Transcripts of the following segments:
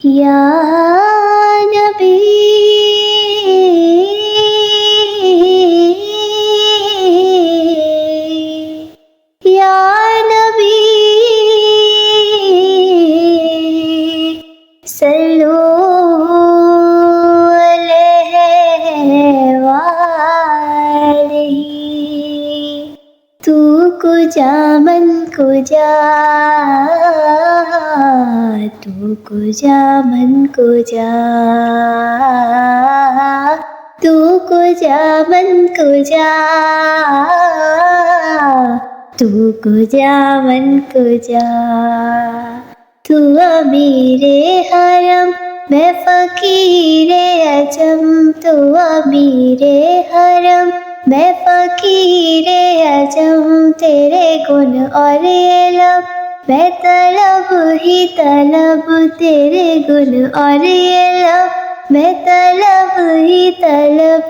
या नबी या नबी सल्लू अलैहि वालैहि। तू कुजा मन कुजा, तू कुजा मन कुजा, तू कुजा मन कुजा, तू कुजा मन कुजा। तू अमीरे हरम मैं फ़कीरे अजम, तू अमीरे हरम मैं फ़कीरे अजम। तेरे गुण और इल्म मैं तलब ही तलब, तेरे गुण और इल्म मैं तलब ही तलब।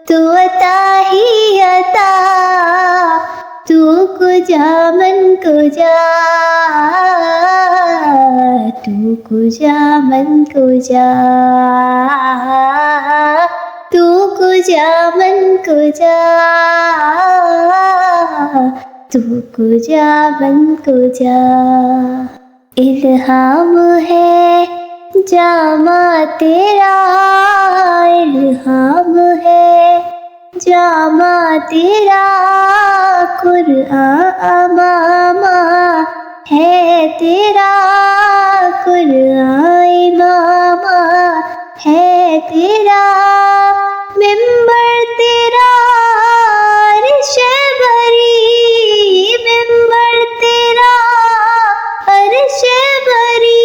तू अता ही अता, तू कुजा मन कुजा, तू कुजा मन कुजा, तू कुजा मन कुजा, तू कुजा मन कुजा। इल्हाम है जामा तेरा, इल्हाम है जामा तेरा। कुरआन अमामा है तेरा, कुरआन इमामा है तेरा। मिंबर तेरा अर्श भरी, मिंबर तेरा अर्श भरी।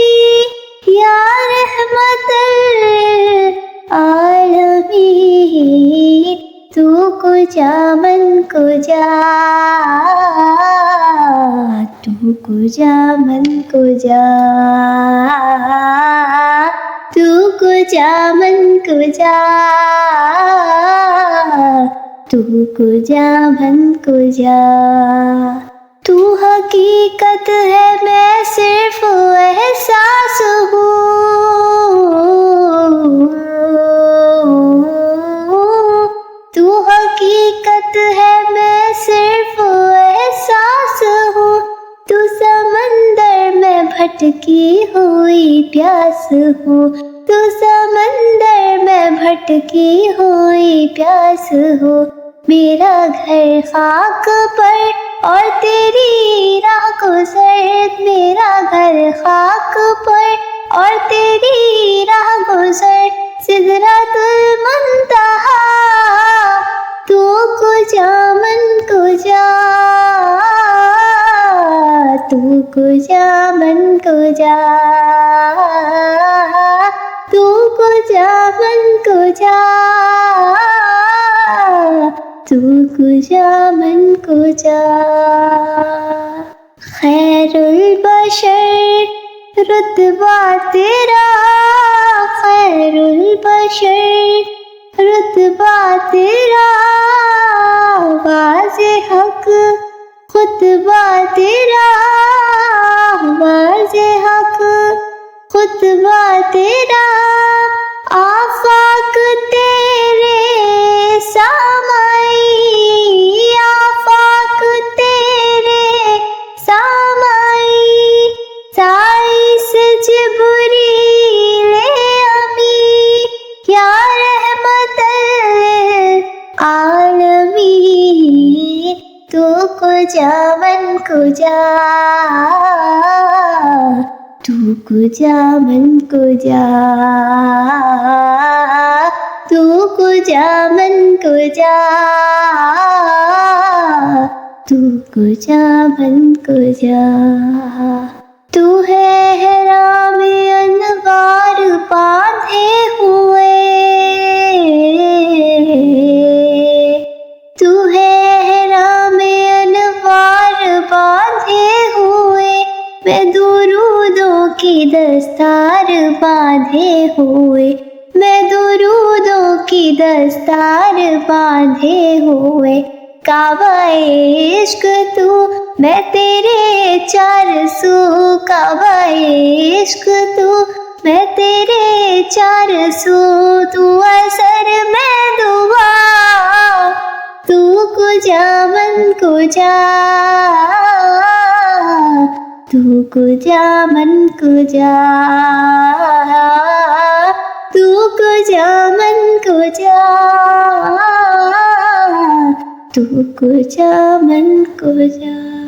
या रहमतल आलमीन, तू कुजा मन कुजा, तू कुजा मन कुजा, तू कुजा मन कुजा, तू कुजा मन कुजा। तू हकीकत है मैं सिर्फ एहसास हूँ, तू हकीकत है मैं सिर्फ एहसास हूँ। तू समंदर में भटकी हुई प्यास हूँ, तू समंदर में भटकी हुई प्यास हूँ। मेरा घर खाक पर और तेरी राह गुज़र, मेरा घर खाक पर और तेरी राह गुज़र। सिदरतुल मुंतहा, तू कुजा मन कुजा, तू कुजा मन कुजा, तू कुजा मन कुजा, तू कुजा मन कुजा। खैरुल बशर रुतबा तेरा, खैरुल बशर रुतबा तेरा। वाज़े हक खुतबा तेरा, वाज़े हक खुतबा तेरा। आफाक तेरे सामाई, आफाक तेरे सामाई। साइस जिब्रील अमी, या रहमतल आलमीन। तू कुजा मन कुजा, तू कुजा मन कुजा, तू कुजा मन कुजा, तू कुजा मन कुजा। तू है हराम अनवार बांधे हुए, तू है हराम अनवार बांधे हुए। मैं दुरूदों की दस्तार बांधे हुए, मैं दुरूदों की दस्तार बांधे हुए। काबाए इश्क तू मैं तेरे चार सू, काबाए इश्क तू मैं तेरे 400 तू असर में दुआ तू कुजा मन कुजा तू कुजा मन कुजा तू कुजा मन कुजा तू कुजा मन कुजा।